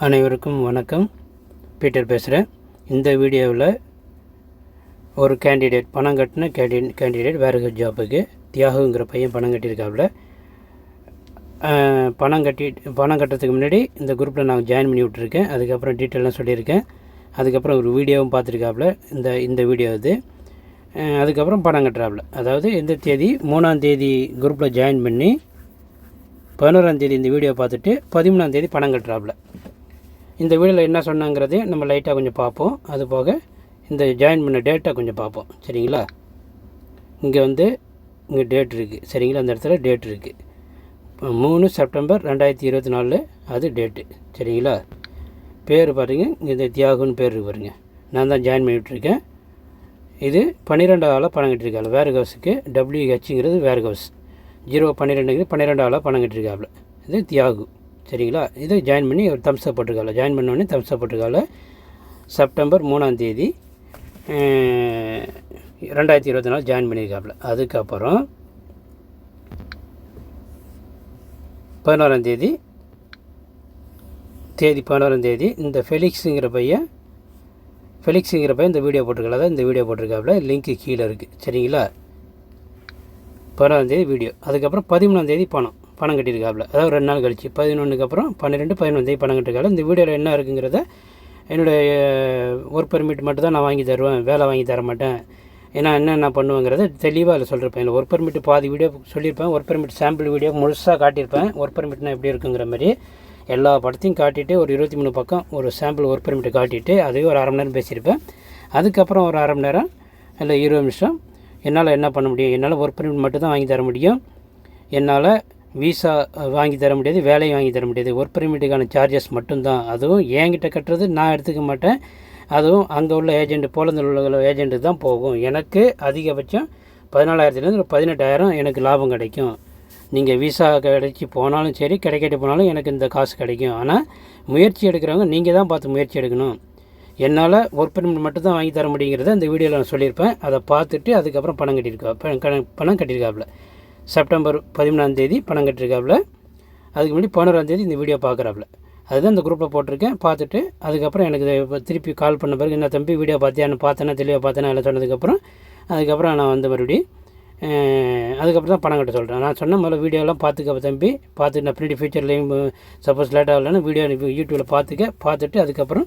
அனைவருக்கும் வணக்கம். பீட்டர் பேசுகிறேன். இந்த வீடியோவில் ஒரு கேண்டிடேட் பணம் கட்டின கேண்டிடேட் வேறு ஜாப்புக்கு தியாகுங்கிற பையன் பணம் கட்டியிருக்காப்புல. பணம் கட்டுறதுக்கு முன்னாடி இந்த குரூப்பில் நான் ஜாயின் பண்ணி விட்டுருக்கேன். அதுக்கப்புறம் டீட்டெயிலாம் சொல்லியிருக்கேன். அதுக்கப்புறம் ஒரு வீடியோவும் பார்த்துருக்காப்புல. இந்த வீடியோ இது. அதுக்கப்புறம் பணம் கட்டுறாப்புல. அதாவது எந்த தேதி 3ஆம் தேதி குரூப்பில் ஜாயின் பண்ணி 11ஆம் தேதி இந்த வீடியோ பார்த்துட்டு 13ஆம் தேதி பணம் கட்டுறாப்புல. இந்த வீடியோவில் என்ன சொன்னாங்கிறது நம்ம லைட்டாக கொஞ்சம் பார்ப்போம். அது போக இந்த ஜாயின் பண்ண டேட்டை கொஞ்சம் பார்ப்போம். சரிங்களா? இங்கே டேட் இருக்குது. சரிங்களா? அந்த இடத்துல டேட் இருக்குது. 3 செப்டம்பர் 2024 அது டேட்டு. சரிங்களா? பேர் பாருங்கள். இந்த தியாகுன்னு பேர் இருக்கு பாருங்கள். நான் தான் ஜாயின் பண்ணிவிட்ருக்கேன். இது 12 ஆளாக பணம் கட்டியிருக்காங்க. வேர் ஹவுஸுக்கு WHங்கிறது வேர் ஹவுஸ். 012ங்கிறது 12 ஆளாக பணம் கட்டியிருக்காப்புல. இது தியாகு. சரிங்களா? இதை ஜாயின் பண்ணி ஒரு தம்ஸ்அப் போட்டிருக்காள். ஜாயின் பண்ணோடனே தம்ஸ்அப் போட்டிருக்காள். செப்டம்பர் 3ஆம் தேதி 2024 ஜாயின் பண்ணியிருக்காப்புல. அதுக்கப்புறம் 11ஆம் தேதி 11ஆம் தேதி இந்த ஃபெலிக்ஸுங்கிற பையன் இந்த வீடியோ போட்டிருக்காள். அதான் இந்த வீடியோ போட்டிருக்காப்புல. லிங்க்கு கீழே இருக்குது. சரிங்களா? 11ஆம் தேதி வீடியோ. அதுக்கப்புறம் 13ஆம் தேதி பணம் கட்டியிருக்காப்புல. அதாவது 2 நாள் கழிச்சு 11க்கு அப்புறம் 12, 11 தேதி பணம் கட்டியிருக்காங்க. இந்த வீடியோவில் என்ன இருக்குங்கிறத என்னுடைய ஒர்க் பெர்மிட் மட்டும் தான் நான் வாங்கி தருவேன், வேலை வாங்கி தர மாட்டேன். ஏன்னா என்ன பண்ணுவேங்கிறத தெளிவாக அதில் சொல்லியிருப்பேன். இல்லை ஒர்க் பெர்மிட் பாதி வீடியோ சொல்லியிருப்பேன். ஒர்க் பெர்மிட் சாம்பிள் வீடியோ முழுசாக காட்டியிருப்பேன். ஒர்க் பெர்மிட்னா எப்படி இருக்குங்கிற மாதிரி எல்லா படத்தையும் காட்டிட்டு ஒரு 23 பக்கம் ஒரு சாம்பிள் ஒர்க் பெர்மிட்டை காட்டிட்டு அதுவே ஒரு அரை மணி நேரம் பேசியிருப்பேன். அதுக்கப்புறம் ஒரு அரை மணி நேரம் இல்லை 20 நிமிஷம் என்னால் என்ன பண்ண முடியும், என்னால் ஒர்க் பெர்மிட் மட்டும் தான் வாங்கி தர முடியும், என்னால் விசா வாங்கி தர முடியாது, வேலையும் வாங்கி தர முடியாது, ஒர்க் பெர்மிட்டுக்கான சார்ஜஸ் மட்டும்தான். அதுவும் என்கிட்ட கட்டுறது நான் எடுத்துக்க மாட்டேன். அதுவும் அங்கே உள்ள ஏஜென்ட்டு, போலந்தில் உள்ள ஏஜென்ட்டு தான் போகும். எனக்கு அதிகபட்சம் 14,000 ஒரு 18,000 எனக்கு லாபம் கிடைக்கும். நீங்கள் விசா கிடைச்சி போனாலும் சரி, கிடைக்காட்டி போனாலும் எனக்கு இந்த காசு கிடைக்கும். ஆனால் முயற்சி எடுக்கிறவங்க நீங்கள் தான் பார்த்து முயற்சி எடுக்கணும். என்னால் ஒர்க் பெர்மிட் மட்டும் தான் வாங்கி தர முடியுங்கிறத இந்த வீடியோவில் நான் சொல்லியிருப்பேன். அதை பார்த்துட்டு அதுக்கப்புறம் பணம் கட்டியிருக்காப்புல. செப்டம்பர் 13ஆம் தேதி பணம் கட்டியிருக்காப்புல. அதுக்கு முன்னாடி 11ஆம் தேதி இந்த வீடியோ பார்க்குறாப்புல. அதுதான் இந்த குரூப்பில் போட்டிருக்கேன். பார்த்துட்டு அதுக்கப்புறம் எனக்கு திருப்பி கால் பண்ண பிறகு என்ன தம்பி வீடியோ பார்த்தியான்னு பார்த்தேன்னா தெளிவாக பார்த்தேன்னா எல்லாம் சொன்னதுக்கப்புறம் நான் மறுபடியும் அதுக்கப்புறம் தான் பணம் கட்ட சொல்கிறேன். நான் சொன்ன முதல்ல வீடியோலாம் பார்த்துக்க தம்பி, பார்த்துட்டு நான் பின்னாடி ஃபியூச்சர்லேயும் சப்போஸ் லேட்டாக இல்லைன்னா வீடியோ யூடியூப்பில் பார்த்துட்டு அதுக்கப்புறம்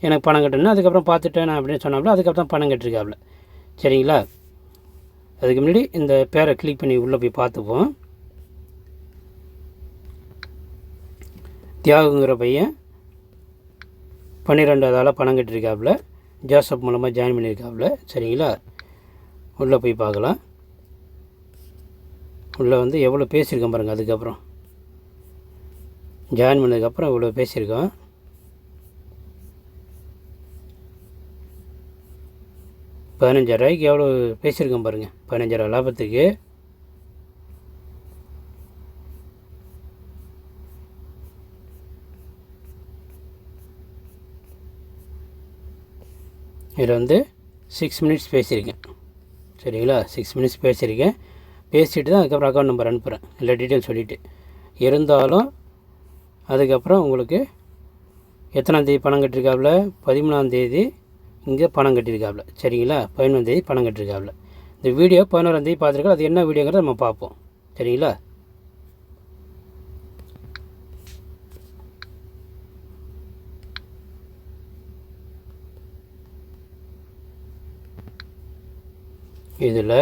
எனக்கு பணம் கட்டணும். அதுக்கப்புறம் பார்த்துட்டேன் நான் அப்படின்னு சொன்னாப்புல. அதுக்கப்புறம் பணம் கட்டிருக்காப்புல. சரிங்களா? அதுக்கு முன்னாடி இந்த பேரை கிளிக் பண்ணி உள்ளே போய் பார்த்துப்போம். தியாகுங்கிற பையன் 12வது ஆளாக பணம் கட்டியிருக்காப்புல. ஜோசப் மூலமாக ஜாயின் பண்ணியிருக்காப்புல. சரிங்களா? உள்ளே போய் பார்க்கலாம். உள்ளே எவ்வளோ பேசியிருக்கோம் பாருங்கள். அதுக்கப்புறம் ஜாயின் பண்ணதுக்கப்புறம் இவ்வளோ பேசியிருக்கோம். ₹15,000 எவ்வளோ பேசியிருக்கோம் பாருங்கள். 15,000 லாபத்துக்கு இதில் 6 மினிட்ஸ் பேசியிருக்கேன். சரிங்களா? 6 மினிட்ஸ் பேசியிருக்கேன். பேசிட்டு தான் அதுக்கப்புறம் அக்கௌண்ட் நம்பர் அனுப்புகிறேன். எல்லா டீட்டெயில் சொல்லிவிட்டு இருந்தாலும் அதுக்கப்புறம் உங்களுக்கு எத்தனாம் தேதி பணம் கட்டியிருக்காப்புல? 13ஆம் தேதி இங்கே பணம் கட்டியிருக்காப்புல. சரிங்களா? 11ஆம் தேதி பணம் கட்டியிருக்காப்புல. இந்த வீடியோ 11ஆம் தேதி பார்த்துருக்கோம். அது என்ன வீடியோங்கிறத நம்ம பார்ப்போம். சரிங்களா? இதில்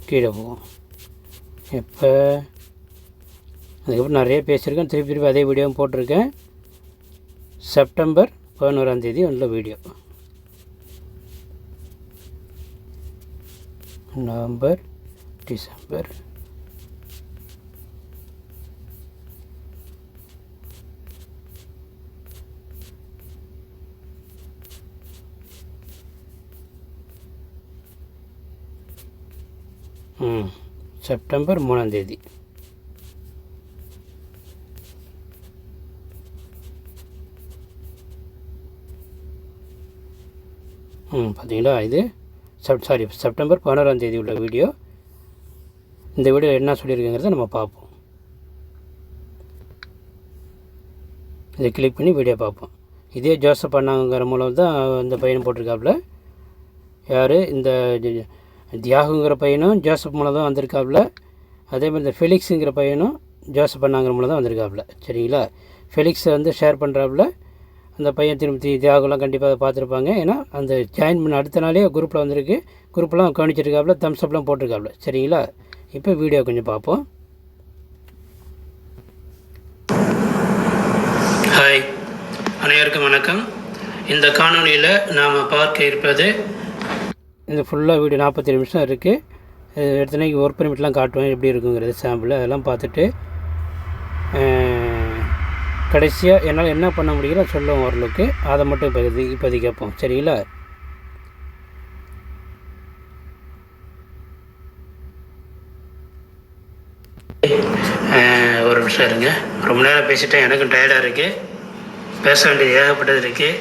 கீழே போவோம். எப்போ அதுக்கப்புறம் நிறைய பேசியிருக்கேன். திருப்பி அதே வீடியோவும் போட்டிருக்கேன். செப்டம்பர் 11ஆம் தேதி உள்ள வீடியோ. நவம்பர், டிசம்பர், செப்டம்பர் 3ஆம் தேதி. பார்த்தீங்களா? இது செப்டம்பர் 11ஆம் தேதி உள்ள வீடியோ. இந்த வீடியோ என்ன சொல்லியிருக்கேங்கிறத நம்ம பார்ப்போம். இதை கிளிக் பண்ணி வீடியோ பார்ப்போம். இதே ஜோசப் அண்ணாங்கிற மூலம் தான் இந்த பையனும் போட்டிருக்காப்புல. யார் இந்த தியாகுங்கிற பையனும் ஜோசப் மூலம் தான் வந்திருக்காப்புல. அதேமாதிரி இந்த ஃபெலிக்ஸுங்கிற பையனும் ஜோசப் அண்ணாங்கிற மூலம் தான் வந்திருக்காப்புல. சரிங்களா? ஃபெலிக்ஸை வந்து ஷேர் பண்ணுறாப்புல. அந்த பையன் திரும்பி தியாகுலாம் கண்டிப்பாக அதை பார்த்துருப்பாங்க. ஏன்னா அந்த ஜாயின் பண்ண அடுத்த நாளே குரூப்பில் வந்திருக்கு. குரூப்லாம் கவனிச்சிருக்காப்புல, தம்ஸ்அப்லாம் போட்டிருக்காப்புல. சரிங்களா? இப்போ வீடியோ கொஞ்சம் பார்ப்போம். ஹாய், அனைவருக்கும் வணக்கம். இந்த காணொலியில் நாம் பார்க்க இருப்பது, இந்த ஃபுல்லாக வீடியோ 47 நிமிஷம் இருக்குது. எடுத்தனைக்கு ஒர்க் பர்மிட்லாம் காட்டுவேன் எப்படி இருக்குங்கிறது சாம்பிள். அதெல்லாம் பார்த்துட்டு கடைசியாக என்னால் என்ன பண்ண முடியல சொல்லுவோம் ஓரளவுக்கு. அதை மட்டும் இப்போதைக்கு கேட்போம். சரிங்களா? ஒரு நிமிஷம் இருங்க. ரொம்ப நேரம் பேசிட்டேன், எனக்கும் டயர்டாக இருக்குது. பேச வேண்டியது ஏகப்பட்டது இருக்குது.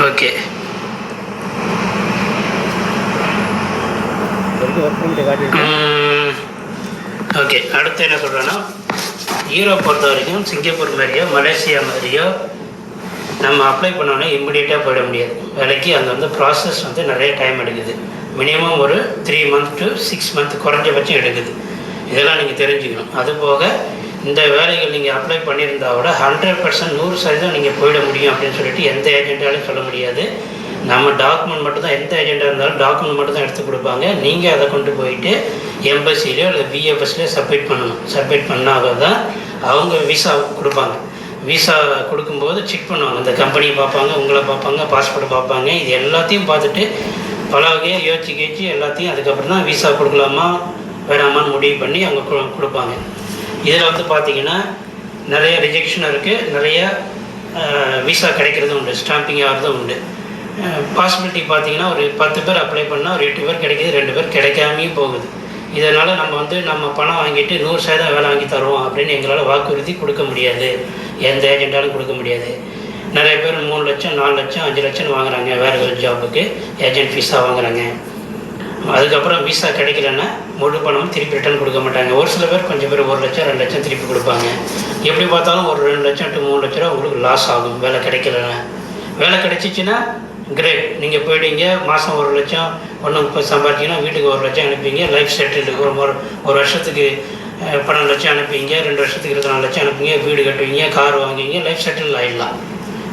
Okay, okay. அடுத்து என்ன சொல்கிறேன்னா, யூரோப் பொறுத்த வரைக்கும் சிங்கப்பூர் மாதிரியோ மலேசியா மாதிரியோ நம்ம அப்ளை பண்ணோன்னே இம்மிடியேட்டாக போயிட முடியாது வேலைக்கு. அங்கே வந்து ப்ராசஸ் வந்து நிறைய டைம் எடுக்குது. மினிமம் ஒரு 3 months to 6 months குறைஞ்சபட்சம் எடுக்குது. இதெல்லாம் நீங்கள் தெரிஞ்சுக்கணும். அதுபோக இந்த வேலைகள் நீங்கள் அப்ளை பண்ணியிருந்தால் விட 100% 100% நீங்கள் போயிட முடியும் அப்படின்னு சொல்லிட்டு எந்த ஏஜென்ட்டாலையும் சொல்ல முடியாது. நம்ம டாக்குமெண்ட் மட்டும் தான், எந்த ஏஜென்ட்டாக இருந்தாலும் டாக்குமெண்ட் மட்டும் தான் எடுத்து கொடுப்பாங்க. நீங்கள் அதை கொண்டு போயிட்டு எம்பசிலையோ இல்லை பிஎஃப்எஸ்லையோ சப்மிட் பண்ணணும். சப்மிட் பண்ணால் தான் அவங்க விசா கொடுப்பாங்க. விசா கொடுக்கும்போது செக் பண்ணுவாங்க. இந்த கம்பெனியை பார்ப்பாங்க, உங்களை பார்ப்பாங்க, பாஸ்போர்ட் பார்ப்பாங்க. இது எல்லாத்தையும் பார்த்துட்டு பல வகையாக யோசிச்சு எல்லாத்தையும் அதுக்கப்புறம் தான் விசா கொடுக்கலாமா வேணாமான்னு முடிவு பண்ணி அவங்க கொடுப்பாங்க. இதில் வந்து பார்த்திங்கன்னா நிறைய ரிஜெக்ஷன் இருக்குது, நிறைய விசா கிடைக்கிறதும் உண்டு, ஸ்டாம்பிங் ஆகிறதும் உண்டு. பாசிபிலிட்டி பார்த்திங்கன்னா ஒரு 10 பேர் அப்ளை பண்ணால் ஒரு 8 பேர் கிடைக்கிது, 2 பேர் கிடைக்காமையும் போகுது. இதனால் நம்ம பணம் வாங்கிட்டு 100% வேலை வாங்கி தருவோம் அப்படின்னு எங்களால் வாக்குறுதி கொடுக்க முடியாது. எந்த ஏஜென்ட்டாலும் கொடுக்க முடியாது. நிறைய பேர் 3 லட்சம் 4 லட்சம் 5 லட்சம் வாங்குறாங்க வேறு ஒரு ஜாபுக்கு, ஏஜென்ட் விசா வாங்குறாங்க. அதுக்கப்புறம் விசா கிடைக்கலன்னா முழு பணமும் திருப்பி ரிட்டர்ன் கொடுக்க மாட்டாங்க. ஒரு சில பேர் கொஞ்சம் பேர் 1 லட்சம் 2 லட்சம் திருப்பி கொடுப்பாங்க. எப்படி பார்த்தாலும் ஒரு 2 லட்சம் to 3 லட்ச ரூபா உங்களுக்கு லாஸ் ஆகும் வேலை கிடைக்கலன்னா. வேலை கிடைச்சிச்சின்னா கிரேட், நீங்கள் போயிட்டீங்க, மாதம் 1 லட்சம் 1 சம்பாதிச்சிங்கன்னா வீட்டுக்கு 1 லட்சம் அனுப்பிங்க, லைஃப் செட்டில்டு. ஒரு வருஷத்துக்கு 12 லட்சம் அனுப்பிங்க, 2 வருஷத்துக்கு 24 லட்சம் அனுப்பிங்க, வீடு கட்டுவீங்க, கார் வாங்குவீங்க, லைஃப் செட்டில் ஆகிடலாம்.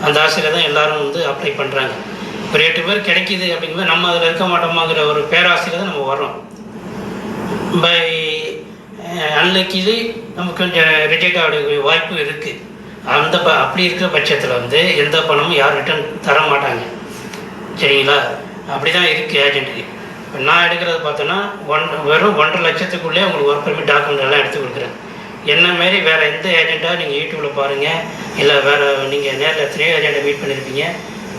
அந்த ஆசையில் தான் எல்லோரும் வந்து அப்ளை பண்ணுறாங்க. ஒரு 8 பேர் கிடைக்கிது அப்படிங்கும்போது நம்ம அதில் இருக்க மாட்டோமாங்கிற ஒரு பேராசையில் தான் நம்ம வரோம். பை அன்லக்கிலி நமக்கு கொஞ்சம் ரிஜெக்ட் ஆகக்கூடிய வாய்ப்பு இருக்குது. அப்படி இருக்கிற பட்சத்தில் வந்து எந்த பணமும் யாரும் ரிட்டர்ன் தர மாட்டாங்க. சரிங்களா? அப்படி தான் இருக்குது ஏஜென்ட்டுக்கு. இப்போ நான் எடுக்கிறது பார்த்தோன்னா வெறும் 1.5 லட்சத்துக்குள்ளே உங்களுக்கு ஒர்க் பர்மிட் டாக்குமெண்ட் எல்லாம் எடுத்து கொடுக்குறேன். என்ன மாரி வேறு எந்த ஏஜென்ட்டாக நீங்கள் யூடியூப்பில் பாருங்கள், இல்லை வேறு நீங்கள் நேரில் எத்தனையோ ஏஜென்ட்டை மீட் பண்ணியிருப்பீங்க.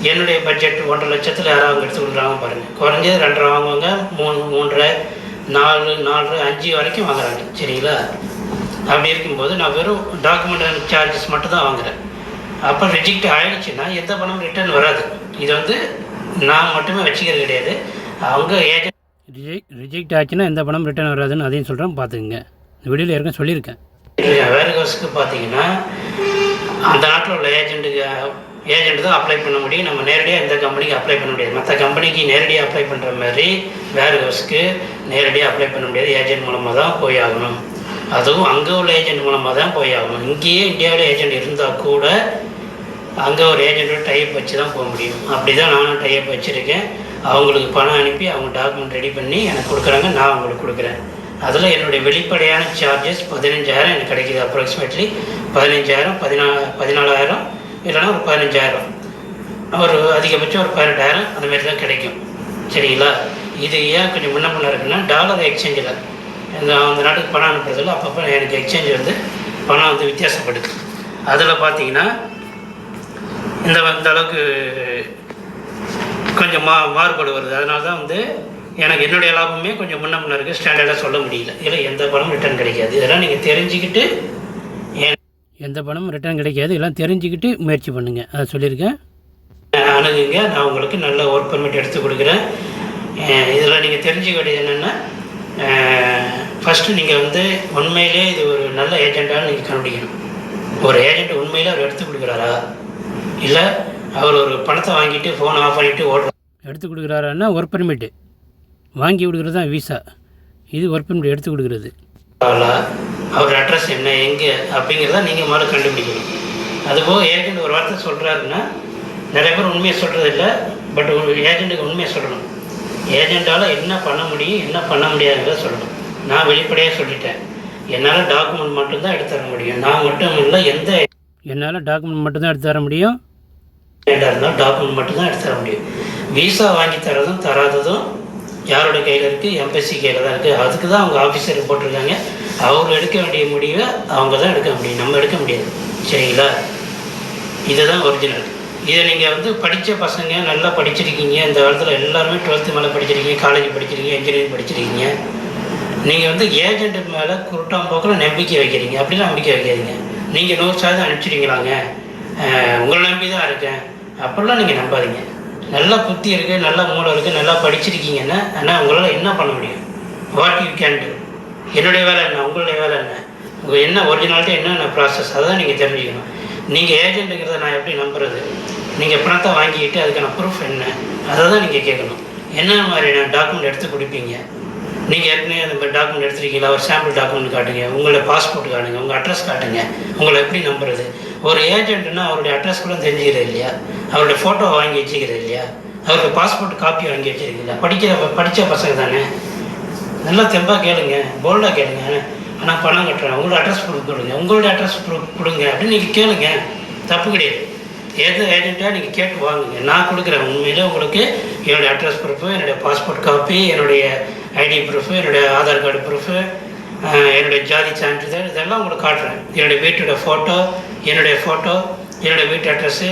என்னுடைய பட்ஜெட் 1.5 லட்சத்தில் யாராவது அவங்க எடுத்து கொடுக்குறாங்க பாருங்கள். குறைஞ்சது 2.5 வாங்குவாங்க, 3, 3.5, 4, 4, 5 வரைக்கும் வாங்குறாங்க. சரிங்களா? அப்படி இருக்கும்போது நான் வெறும் டாக்குமெண்ட் சார்ஜஸ் மட்டும் தான் வாங்குகிறேன். அப்போ ரிஜெக்ட் ஆகிடுச்சுன்னா எந்த பணமும் ரிட்டர்ன் வராது. இது வந்து நான் மட்டுமே வச்சுக்கிறது கிடையாது. அவங்க ஏஜென்ட் ரிஜெக்ட் ஆச்சுன்னா எந்த பணம் ரிட்டர்ன் வராதுன்னு அதையும் சொல்கிறேன், பார்த்துக்குங்க. இந்த வீடியோவில் ஏற்கனவே சொல்லியிருக்கேன். வேறு கோர்ஸுக்கு பார்த்தீங்கன்னா அந்த நாட்டில் உள்ள ஏஜென்ட் தான் அப்ளை பண்ண முடியும். நம்ம நேரடியாக எந்த கம்பெனிக்கு அப்ளை பண்ண முடியாது. மற்ற கம்பெனிக்கு நேரடியாக அப்ளை பண்ணுற மாதிரி வேறு கோர்ஸுக்கு நேரடியாக அப்ளை பண்ண முடியாது. ஏஜென்ட் மூலமாக தான் போய் ஆகணும். அதுவும் அங்கே உள்ள ஏஜென்ட் மூலமாக தான் போய் ஆகணும். இங்கேயே இந்தியாவில் ஏஜென்ட் இருந்தால் கூட அங்கே ஒரு ஏஜென்ட்டோட டைப் வச்சு தான் போக முடியும். அப்படி தான் நானும் டைப் வச்சுருக்கேன். அவங்களுக்கு பணம் அனுப்பி அவங்க டாக்குமெண்ட் ரெடி பண்ணி எனக்கு கொடுக்குறாங்க, நான் அவங்களுக்கு கொடுக்குறேன். அதில் என்னுடைய வெளிப்படையான சார்ஜஸ் 15,000 எனக்கு கிடைக்கிது. அப்ராக்சிமேட்லி 15,000, 14,000 இல்லைனா ஒரு 15,000, ஒரு அதிகபட்சம் ஒரு 18,000 அந்தமாரி தான் கிடைக்கும். சரிங்களா? இது ஏன் கொஞ்சம் முன்ன இருக்குன்னா டாலர் எக்ஸ்சேஞ்சில் அந்த நாட்டுக்கு பணம் அனுப்புறதில்ல. அப்பப்போ எனக்கு எக்ஸ்சேஞ்ச் வந்து பணம் வந்து வித்தியாசப்படுது. அதில் பார்த்தீங்கன்னா இந்த அளவுக்கு கொஞ்சம் மாறுபாடு வருது. அதனால தான் வந்து எனக்கு என்னுடைய லாபமே கொஞ்சம் முன்ன இருக்குது. ஸ்டாண்டர்டாக சொல்ல முடியல. இதில் எந்த பணமும் ரிட்டர்ன் கிடைக்காது. இதெல்லாம் நீங்கள் தெரிஞ்சுக்கிட்டு எந்த பணமும் ரிட்டர்ன் கிடைக்காது. இதெல்லாம் தெரிஞ்சுக்கிட்டு முயற்சி பண்ணுங்கள். அதை சொல்லியிருக்கேன். அணுகுங்க. நான் உங்களுக்கு நல்ல ஒர்க் பர்மிட் எடுத்து கொடுக்குறேன். இதில் நீங்கள் தெரிஞ்சுக்க வேண்டியது என்னென்னா ஃபஸ்ட்டு நீங்கள் வந்து உண்மையிலே இது ஒரு நல்ல ஏஜெண்ட்டானு நீங்கள் கண்டுபிடிக்கணும். ஒரு ஏஜெண்ட் உண்மையிலே அவர் எடுத்து கொடுக்குறாரா, இல்லை அவர் ஒரு பணத்தை வாங்கிட்டு ஃபோனை ஆஃப் பண்ணிவிட்டு ஓடுற எடுத்து கொடுக்குறாருன்னா ஒர்க் பர்மிட்டு வாங்கி கொடுக்குறது தான் விசா. இது ஒர்க் பர்மிட் எடுத்து கொடுக்குறது. அவர் அட்ரஸ் என்ன எங்கே அப்படிங்கிறத நீங்கள் முதல்ல கண்டுபிடிக்கணும். அதுபோக ஏஜெண்ட் ஒரு வார்த்தை சொல்கிறாருன்னா நிறைய பேர் உண்மையை சொல்கிறது இல்லை. பட் ஒரு ஏஜெண்ட்டுக்கு உண்மையை சொல்லணும். ஏஜெண்ட்டால் என்ன பண்ண முடியும் என்ன பண்ண முடியாதுங்கிறத சொல்லணும். நான் வெளிப்படையாக சொல்லிட்டேன், என்னால் டாக்குமெண்ட் மட்டும்தான் எடுத்து தர முடியும். நான் மட்டும் இல்லை, என்னால் டாக்குமெண்ட் மட்டும்தான் எடுத்து தர முடியும். ஏஜெண்டாக இருந்தால் டாக்குமெண்ட் மட்டும்தான் எடுத்து தர முடியும். விசா வாங்கி தரதும் தராததும் யாரோட கையில் இருக்குது? எம்பசி கையில் தான் இருக்குது. அதுக்கு தான் அவங்க ஆஃபீஸருக்கு போட்டிருக்காங்க. அவங்க எடுக்க வேண்டிய முடிவை அவங்க தான் எடுக்க முடியும், நம்ம எடுக்க முடியாது. சரிங்களா? இதுதான் ஒரிஜினல். இதை நீங்கள் வந்து படித்த பசங்க நல்லா படிச்சிருக்கீங்க. இந்த காலத்தில் எல்லாருமே 12th மேலே படிச்சிருக்கீங்க, காலேஜ் படிச்சிருக்கீங்க, இன்ஜினியரிங் படிச்சிருக்கீங்க. நீங்கள் வந்து ஏஜென்ட்டு மேலே குருட்டாம்போக்கில் நம்பிக்கை வைக்கிறீங்க. அப்படிலாம் நம்பிக்கை வைக்காதீங்க. நீங்கள் 100% அனுப்பிச்சிடுங்களாங்க, உங்களை நம்பி தான் இருக்கேன் அப்படிலாம் நீங்கள் நம்பாதீங்க. நல்லா புத்தி இருக்குது, நல்லா மூளை இருக்குது, நல்லா படிச்சிருக்கீங்கன்னா ஆனால் உங்களால் என்ன பண்ண முடியும்? What you can do. என்னுடைய வேலை என்ன, உங்களுடைய வேலை என்ன, உங்கள் என்ன ஒரிஜினாலிட்டி என்னென்ன ப்ராசஸ், அதை தான் நீங்கள் தெரிஞ்சுக்கணும். நீங்கள் ஏஜென்ட்டுங்கிறத நான் எப்படி நம்புறது? நீங்கள் பணத்தை வாங்கிக்கிட்டு அதுக்கான ப்ரூஃப் என்ன, அதை தான் நீங்கள் கேட்கணும். என்ன மாதிரியான டாக்குமெண்ட் எடுத்து கொடுப்பீங்க? நீங்கள் ஏற்கனவே அந்த மாதிரி டாக்குமெண்ட் எடுத்துருக்கீங்களா? ஒரு சாம்பிள் டாக்குமெண்ட் காட்டுங்க, உங்களோட பாஸ்போர்ட் காட்டுங்க, உங்கள் அட்ரஸ் காட்டுங்க. உங்களை எப்படி நம்புறது? ஒரு ஏஜென்ட்னா அவருடைய அட்ரஸ் கூட தெரிஞ்சுக்கிறது இல்லையா? அவருடைய ஃபோட்டோ வாங்கி வச்சுக்கிறது இல்லையா? அவருடைய பாஸ்போர்ட் காப்பி வாங்கி வச்சுருக்கீங்களா? படித்த பசங்க தானே, நல்லா தெம்பாக கேளுங்க, போல்டாக கேளுங்க. ஆனால் பணம் கட்டுறேன், உங்களோட அட்ரஸ் ப்ரூஃப் கொடுங்க, உங்களுடைய அட்ரஸ் ப்ரூஃப் கொடுங்க அப்படின்னு நீங்கள் கேளுங்க. தப்பு கிடையாது. எது ஏஜென்ட்டாக நீங்கள் கேட்டு வாங்குங்க. நான் கொடுக்குறேன் உண்மையிலே உங்களுக்கு என்னுடைய அட்ரஸ் ப்ரூஃபு, என்னுடைய பாஸ்போர்ட் காப்பி, என்னுடைய ஐடி ப்ரூஃபு, என்னுடைய ஆதார் கார்டு ப்ரூஃபு, என்னுடைய ஜாதி சான்றிதழ், இதெல்லாம் உங்களுக்கு காட்டுறேன். என்னுடைய வீட்டோட ஃபோட்டோ, என்னுடைய வீட்டு அட்ரஸ்ஸு,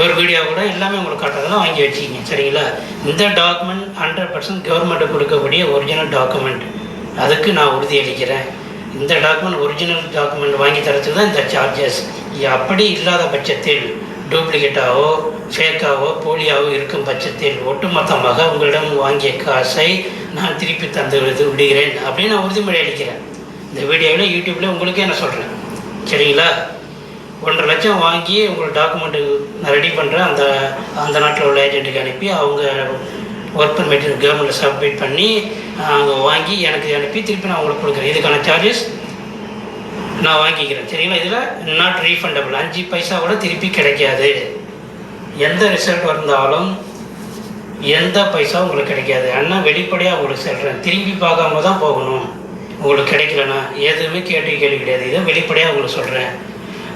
ஒரு வீடியோ கூட எல்லாமே உங்களுக்கு காட்டுறதெல்லாம் வாங்கி வச்சுக்கிங்க. சரிங்களா? இந்த டாக்குமெண்ட் 100% கவர்மெண்ட்டு கொடுக்கக்கூடிய ஒரிஜினல் டாக்குமெண்ட். அதுக்கு நான் உறுதியளிக்கிறேன். இந்த டாக்குமெண்ட் ஒரிஜினல் டாக்குமெண்ட் வாங்கி தரத்துக்கு தான் இந்த சார்ஜஸ். அப்படி இல்லாத பட்சத்தில், டூப்ளிகேட்டாவோ ஃபேக்காவோ போலியாவோ இருக்கும் பட்சத்தில் ஒட்டுமொத்தமாக உங்களிடம் வாங்கிய காசை நான் திருப்பி தந்து விடுகிறேன் அப்படின்னு நான் உறுதிமொழி அளிக்கிறேன். இந்த வீடியோவில் யூடியூப்பில் உங்களுக்கே நான் சொல்கிறேன். சரிங்களா? 1.5 லட்சம் வாங்கி உங்களோட டாக்குமெண்ட்டு நான் ரெடி பண்ணுறேன். அந்த நாட்டில் உள்ள ஏஜென்ட்டுக்கு அனுப்பி அவங்க ஒர்க் பர்மிட் கவர்மெண்ட்டில் சப்மிட் பண்ணி அவங்க வாங்கி எனக்கு அனுப்பி திருப்பி நான் உங்களுக்கு கொடுக்குறேன். இதுக்கான சார்ஜஸ் நான் வாங்கிக்கிறேன். சரிங்களா? இதில் நாட் ரீஃபண்டபிள். 5 பைசா கூட திருப்பி கிடைக்காது. எந்த ரிசல்ட் வந்தாலும் எந்த பைசா உங்களுக்கு கிடைக்காது. ஆனால் வெளிப்படையாக உங்களுக்கு சொல்கிறேன், திரும்பி பார்க்காம தான் போகணும். உங்களுக்கு கிடைக்கலன்னா எதுவுமே கேள்வி கிடையாது. இதை வெளிப்படையாக உங்களுக்கு சொல்கிறேன்.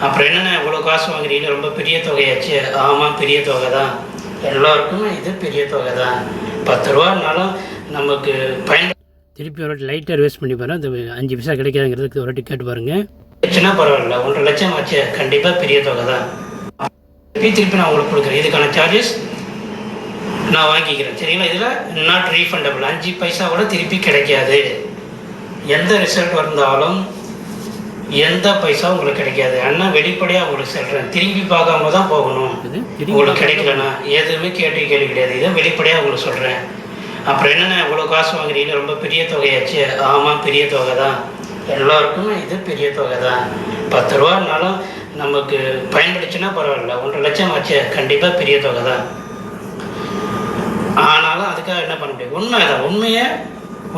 அப்புறம் என்னென்ன இவ்வளோ காசு வாங்குறீங்க, ரொம்ப பெரிய தொகையாச்சு. ஆமாம், பெரிய தொகை தான். எல்லாருக்கும் இது பெரிய தொகை தான். 10 ரூபானாலும் நமக்கு திருப்பி ஒரு வாட்டி லைட்டாக ரிவர்ஸ் பண்ணி பாருங்கள். அந்த 5 பைசா கிடைக்காதுங்கிறதுக்கு ஒரு வாட்டி கேட்டு பாருங்கள். லட்சம்னா பரவாயில்ல, 1.5 லட்சம் ஆச்சு, கண்டிப்பாக பெரிய தொகை தான். திருப்பி நான் உங்களுக்கு கொடுக்குறேன். இதுக்கான சார்ஜஸ் நான் வாங்கிக்கிறேன். சரிங்களா? இதில் நாட் ரீஃபண்டபிள். 5 பைசா கூட திருப்பி கிடைக்காது. எந்த ரிசல்ட் வந்தாலும் எந்த பைசா உங்களுக்கு கிடைக்காது. ஆனால் வெளிப்படையாக உங்களுக்கு சொல்கிறேன், திரும்பி பார்க்காம தான் போகணும். உங்களுக்கு கிடைக்கலன்னா எதுவுமே கேள்வி கிடையாது. இதை வெளிப்படையாக உங்களுக்கு சொல்கிறேன். அப்புறம் என்னென்ன இவ்வளோ காசு வாங்குறீங்க, ரொம்ப பெரிய தொகையாச்சு. ஆமாம், பெரிய தொகை தான். எல்லாருக்கும் இது பெரிய தொகை தான். 10 ரூபானாலும் நமக்கு பயன்படுச்சுன்னா பரவாயில்ல, 1.5 லட்சம் ஆச்சு, கண்டிப்பாக பெரிய தொகை தான். ஆனாலும் அதுக்காக என்ன பண்ண முடியும்? உண்மை தான்,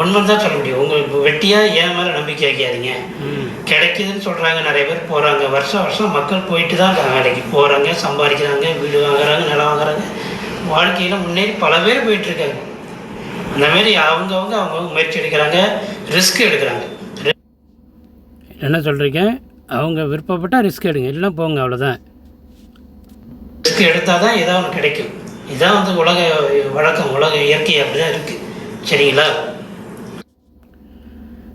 உண்மை தான் சொல்ல முடியும். உங்களுக்கு வெட்டியாக ஏன் மேலே நம்பிக்கை வைக்காதீங்க. கிடைக்குதுன்னு சொல்கிறாங்க, நிறைய பேர் போகிறாங்க. வருஷம் மக்கள் போயிட்டு தான் வேலைக்கு போகிறாங்க, சம்பாதிக்கிறாங்க, வீடு வாங்குறாங்க, நிலம் வாங்குறாங்க, வாழ்க்கையில் முன்னேறி பல பேர் போயிட்டுருக்காங்க. அந்தமாரி அவங்கவுங்க முயற்சி எடுக்கிறாங்க, ரிஸ்க் எடுக்கிறாங்க. என்ன சொல்கிறீங்க? அவங்க விருப்பப்பட்டால் ரிஸ்க் எடுங்க, இல்லைன்னா போங்க, அவ்வளோதான். ரிஸ்க் எடுத்தால் தான் ஏதாவது ஒன்று கிடைக்கும். இதான் வந்து உலக வழக்கம், உலக இயற்கை அப்படி தான் இருக்குது. சரிங்களா?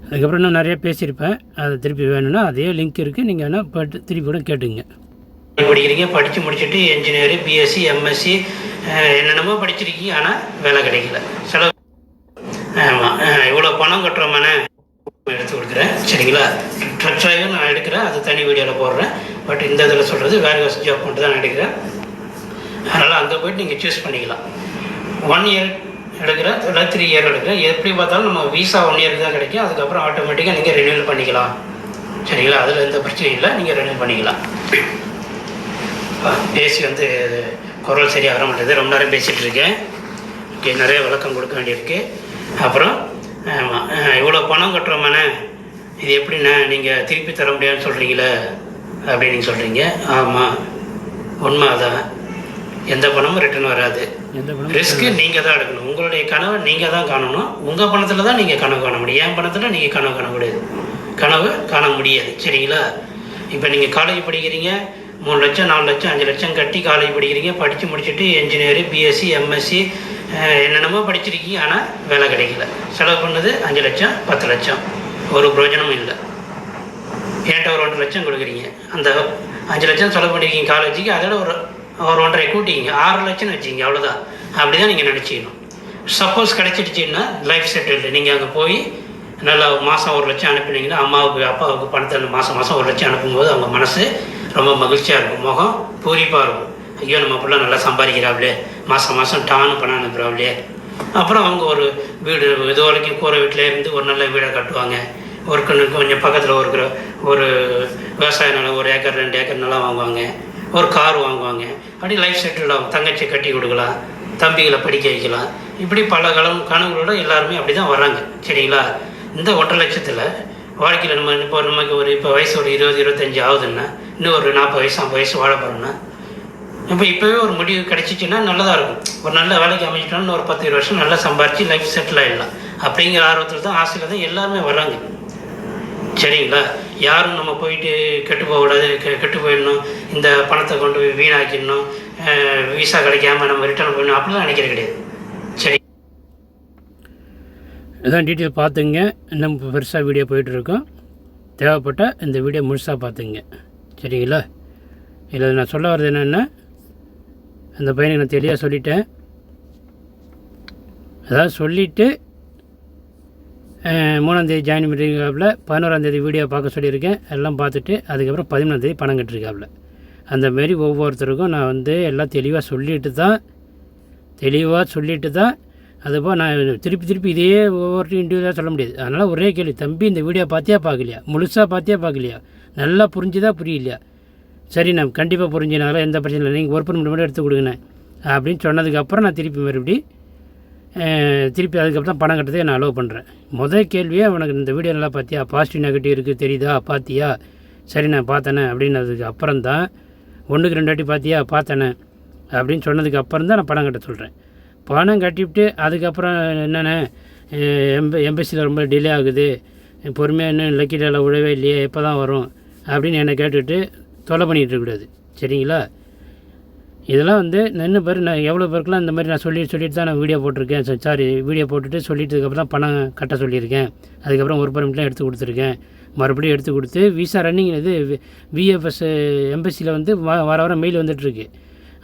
அதுக்கப்புறம் இன்னும் நிறைய பேசியிருப்பேன். அதை திருப்பி வேணும்னா அதே லிங்க் இருக்குது, நீங்கள் வேணால் திருப்பி கூட கேட்டுங்க. படிக்கிறீங்க, படித்து முடிச்சுட்டு இன்ஜினியரு, பிஎஸ்சி, எம்எஸ்சி என்னென்னமோ படிச்சிருக்கீங்க, ஆனால் வேலை கிடைக்கல. செலவு ஆமாம், இவ்வளோ பணம் கட்டுறோமானே எடுத்து கொடுக்குறேன். சரிங்களா? ட்ரக் டிரைவர் நான் எடுக்கிறேன், அது தனி வீடியோவில் போடுறேன். பட் இந்த இதில் சொல்கிறது வேர்ஹவுஸ் ஜாப் மட்டும் தான் நான் எடுக்கிறேன். அதனால் அங்கே போய்ட்டு நீங்கள் சூஸ் பண்ணிக்கலாம். 1 இயர் எடுக்கிறேன், இல்லை 3 இயர் எடுக்கிறேன். எப்படி பார்த்தாலும் நம்ம விசா 1 இயருக்கு தான் கிடைக்கும். அதுக்கப்புறம் ஆட்டோமேட்டிக்காக நீங்கள் ரெனியூவல் பண்ணிக்கலாம். சரிங்களா? அதில் எந்த பிரச்சனையும் இல்லை, நீங்கள் ரெனியூவல் பண்ணிக்கலாம். பேசி வந்து குரல் சரியாக வர மாட்டேது, ரொம்ப நேரம் பேசிகிட்டு இருக்கேன். ஓகே, நிறைய விளக்கம் கொடுக்க வேண்டியிருக்கு. அப்புறம் ஆமாம், இவ்வளோ பணம் கட்டுறோமாண்ணே, இது எப்படிண்ணே நீங்கள் திருப்பி தர முடியாதுன்னு சொல்கிறீங்களே அப்படின்னு நீங்கள் சொல்கிறீங்க. ஆமாம், உண்மை அதான். எந்த பணமும் ரிட்டர்ன் வராது. ரிஸ்க்கு நீங்கள் தான் எடுக்கணும். உங்களுடைய கனவை நீங்கள் தான் காணணும். உங்கள் பணத்தில் தான் நீங்கள் கனவு காண முடியும். என் பணத்தில் நீங்கள் கனவு காணக்கூடாது, கனவு காண முடியாது. சரிங்களா? இப்போ நீங்கள் காலேஜ் படிக்கிறீங்க, 3 லட்சம் 4 லட்சம் 5 லட்சம் கட்டி காலேஜ் படிக்கிறீங்க. படித்து முடிச்சுட்டு என்ஜினியரு, பிஎஸ்சி, எம்எஸ்சி என்னென்னமோ படிச்சிருக்கீங்க. ஆனால் வேலை கிடைக்கல. செலவு பண்ணது 5 லட்சம் 10 லட்சம், ஒரு பிரயோஜனமும் இல்லை. என்கிட்ட ஒரு 1.5 லட்சம் கொடுக்குறீங்க. அந்த 5 லட்சம் செலவு பண்ணியிருக்கீங்க காலேஜுக்கு, அதோட ஒரு 1.5 கூட்டிங்க 6 லட்சம்னு வச்சிங்க. அவ்வளோதான். அப்படி தான் நீங்கள் நினச்சிக்கணும். சப்போஸ் கிடச்சிடுச்சின்னா லைஃப் செட்டில்டு. நீங்கள் அங்கே போய் நல்லா மாதம் 1 லட்சம் அனுப்பினீங்கன்னா, அம்மாவுக்கு அப்பாவுக்கு பணத்தை மாதம் 1 லட்சம் அனுப்பும்போது அவங்க மனசு ரொம்ப மகிழ்ச்சியாக இருக்கும், முகம் பூரிப்பாக இருக்கும். ஐயோ, நம்ம பிள்ளை நல்லா சம்பாதிக்கிறாங்களே, மாதம் டான்னு பணம் அனுப்புகிறாங்களே. அப்புறம் அவங்க ஒரு வீடு, இது வரைக்கும் கூரை வீட்டில் இருந்து ஒரு நல்ல வீடை கட்டுவாங்க. ஒரு கொஞ்சம் பக்கத்தில் ஒரு விவசாய நிலம், 1 ஏக்கர் 2 ஏக்கர் நிலம் வாங்குவாங்க. ஒரு கார் வாங்குவாங்க. அப்படி லைஃப் செட்டில் ஆகும். தங்கச்சி கட்டி கொடுக்கலாம், தம்பிகளை படிக்க வைக்கலாம். இப்படி பல கனவுகளோட எல்லாருமே அப்படி தான் வராங்க. சரிங்களா? இந்த 1.5 லட்சத்தில் வாழ்க்கையில் நமக்கு இப்போ வயசு ஒரு 20-25 ஆகுதுன்னா, இன்னும் ஒரு 40 வயசு 50 வயசு வாழ போகிறோன்னா, இப்போவே ஒரு முடிவு கிடச்சிச்சின்னா நல்லதாக இருக்கும். ஒரு நல்ல வேலைக்கு அமைச்சிட்டோம்னு ஒரு 10-20 வருஷம் நல்லா சம்பாரித்து லைஃப் செட்டில் ஆகிடலாம். அப்படிங்கிற ஆர்வத்தில் தான், ஆசையில் தான் எல்லாருமே வர்றாங்க. சரிங்களா? யாரும் நம்ம போயிட்டு கெட்டு போகக்கூடாது, கெட்டு போயிடணும், இந்த பணத்தை கொண்டு போய் வீணாக்கிடணும், விசா கிடைக்காம நம்ம ரிட்டர்ன் பண்ணணும், அப்படிலாம் நினைக்கிறது கிடையாது. சரி, இதான் டீட்டெயில் பார்த்துங்க. இன்னும் பெருசாக வீடியோ போயிட்டுருக்கோம். தேவைப்பட்டால் இந்த வீடியோ முழுசாக பார்த்துங்க. சரிங்களா? இதில் நான் சொல்ல வர்றது என்னென்னா, அந்த பையனுக்கு நான் தெளிவாக சொல்லிட்டேன். அதாவது சொல்லிவிட்டு 3ஆந்தேதி ஜாயின் பண்ணியிருக்காப்புல, 11ஆந்தேதி வீடியோ பார்க்க சொல்லியிருக்கேன். எல்லாம் பார்த்துட்டு அதுக்கப்புறம் 11ஆந்தேதி பணம் கட்டிருக்காப்புல. அந்தமாரி ஒவ்வொருத்தருக்கும் நான் வந்து எல்லாம் தெளிவாக சொல்லிட்டு தான் அதுபோல் நான் திருப்பி இதே ஒவ்வொருத்தையும் இண்டிவிஜுவலாக சொல்ல முடியாது. அதனால் ஒரே கேள்வி, தம்பி இந்த வீடியோ பார்த்தியா பார்க்கலையா, முழுசாக பார்த்தியா பார்க்கலையா, நல்லா புரிஞ்சுதா புரியலையா? சரி, நான் கண்டிப்பாக புரிஞ்சினால எந்த பிரச்சனை இல்லை, நீங்கள் ஒர்க் பண்ண மட்டும் எடுத்து கொடுங்கண்ணே அப்படின்னு சொன்னதுக்கப்புறம் நான் திருப்பி அதுக்கப்புறம் தான் பணம் கட்டுறதே நான் அலோவ் பண்ணுறேன். முதல் கேள்வியே அவனுக்கு இந்த வீடியோ நல்லா பார்த்தியா, பாசிட்டிவ் நெகட்டிவ் இருக்குது தெரியுதா, பார்த்தியா, சரி நான் பார்த்தேனே அப்படின்னதுக்கு அப்புறம் தான், 1க்கு 2 வாட்டி பார்த்தியா பார்த்தேனே அப்படின்னு சொன்னதுக்கு அப்புறம் தான் நான் பணம் கட்ட சொல்கிறேன். பணம் கட்டிவிட்டு அதுக்கப்புறம் என்னென்ன எம்பசியில் ரொம்ப டிலே ஆகுது, பொறுமையாக இன்னும் லக்கிட்டால் விடவே இல்லையே, எப்போ தான் வரும் அப்படின்னு என்னை கேட்டுட்டு தொலை பண்ணிகிட்டு இருக்கக்கூடாது. சரிங்களா? இதெல்லாம் வந்து நின்று பேர் நான் எவ்வளோ பேருக்குலாம் இந்த மாதிரி நான் சொல்லிட்டு தான் நான் வீடியோ போட்டிருக்கேன். வீடியோ போட்டுட்டு சொல்லிட்டதுக்கப்புறம் தான் பணம் கட்ட சொல்லியிருக்கேன். அதுக்கப்புறம் ஒரு பர்மிட்லாம் எடுத்து கொடுத்துருக்கேன். மறுபடியும் எடுத்து கொடுத்து விசா ரன்னிங் இது விஎஃப்எஸ் எம்பசியில் வந்து வர மெயில் வந்துட்டுருக்கு.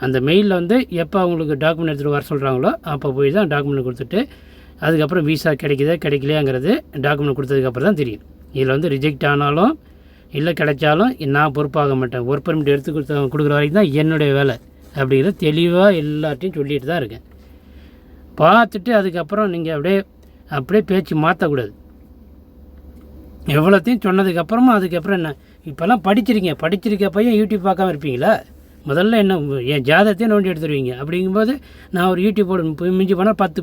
அந்த மெயிலில் வந்து எப்போ அவங்களுக்கு டாக்குமெண்ட் எடுத்துகிட்டு வர சொல்கிறாங்களோ அப்போ போய் தான் டாக்குமெண்ட் கொடுத்துட்டு அதுக்கப்புறம் விசா கிடைக்கலையாங்கிறது டாக்குமெண்ட் கொடுத்ததுக்கப்புறம் தான் தெரியும். இதில் வந்து ரிஜெக்ட் ஆனாலும் இல்லை கிடைச்சாலும் நான் பொறுப்பாக மாட்டேன். ஒர்க் பர்மிட் எடுத்து கொடுக்குற வரைக்கும் தான் என்னுடைய வேலை அப்படிங்கிறத தெளிவாக எல்லாத்தையும் சொல்லிட்டு தான் இருக்கேன். பார்த்துட்டு அதுக்கப்புறம் நீங்கள் அப்படியே பேச்சு மாற்றக்கூடாது. எவ்வளோத்தையும் சொன்னதுக்கப்புறமா அதுக்கப்புறம் என்ன, இப்போல்லாம் படிச்சிருக்க பையன் யூடியூப் பார்க்காம இருப்பீங்களா? முதல்ல என்ன என் ஜாதகத்தையும் நோண்டி எடுத்துருவீங்க. அப்படிங்கும்போது நான் ஒரு யூடியூப் மிஞ்சி போனால் 10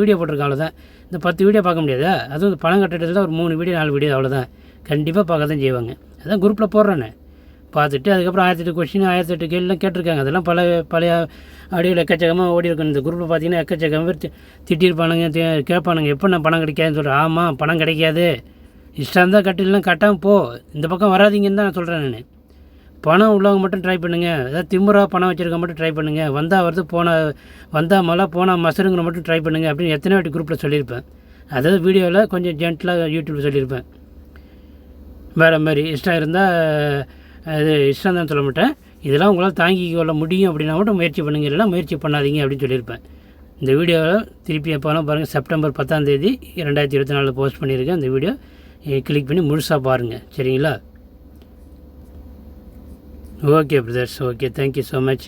வீடியோ போட்டிருக்கேன், அவ்வளோதான். இந்த 10 வீடியோ பார்க்க முடியாதா? அதுவும் பணம் கட்டுறதுல ஒரு 3 வீடியோ 4 வீடியோ அவ்வளோதான். கண்டிப்பாக பார்க்க தான் செய்வாங்க. அதான் குரூப்பில் போடுறேன்னு பார்த்துட்டு அதுக்கப்புறம் 1008 கொஸ்டின் 1008 கேள்விலாம் கேட்டிருக்காங்க. அதெல்லாம் பழைய ஆடியோவில் எக்கச்சக்கமாக ஓடி இருக்கும். இந்த குரூப்பில் பார்த்தீங்கன்னா எக்கச்சக்கமாக பேர் திட்டிருப்பானுங்க, கேட்பானுங்க எப்போ நான் பணம் கிடைக்காதுன்னு சொல்கிறேன். ஆமாம், பணம் கிடைக்காது, இஷ்டம் தான் கட்டிலாம் கட்டாமல் போ, இந்த பக்கம் வராதிங்கன்னு தான் நான் சொல்கிறேன். நான் பணம் உள்ளவங்க மட்டும் ட்ரை பண்ணுங்கள், அதாவது திமுறாக பணம் வச்சுருக்க மட்டும் ட்ரை பண்ணுங்கள், வந்தால் வருது வந்தால் மழை போனால் மசருங்கிற மட்டும் ட்ரை பண்ணுங்கள் அப்படின்னு எத்தனை வாட்டி குரூப்பில் சொல்லியிருப்பேன். அதாவது வீடியோவில் கொஞ்சம் ஜென்டலாக யூடியூப்பில் சொல்லியிருப்பேன். வேறு மாதிரி இஷ்டம் இருந்தால் அது இஷ்டம் தான் சொல்ல மாட்டேன். இதெல்லாம் உங்களால் தாங்கி கொள்ள முடியும் அப்படின்னா மட்டும் முயற்சி பண்ணுங்கள், இல்லைனா முயற்சி பண்ணாதீங்க அப்படின்னு சொல்லியிருப்பேன். இந்த வீடியோவில் திருப்பி எப்போனா பாருங்கள், செப்டம்பர் 10ஆம் தேதி 2024 போஸ்ட் பண்ணியிருக்கேன். அந்த வீடியோ கிளிக் பண்ணி முழுசாக பாருங்கள். சரிங்களா? Okay brothers, okay, thank you so much.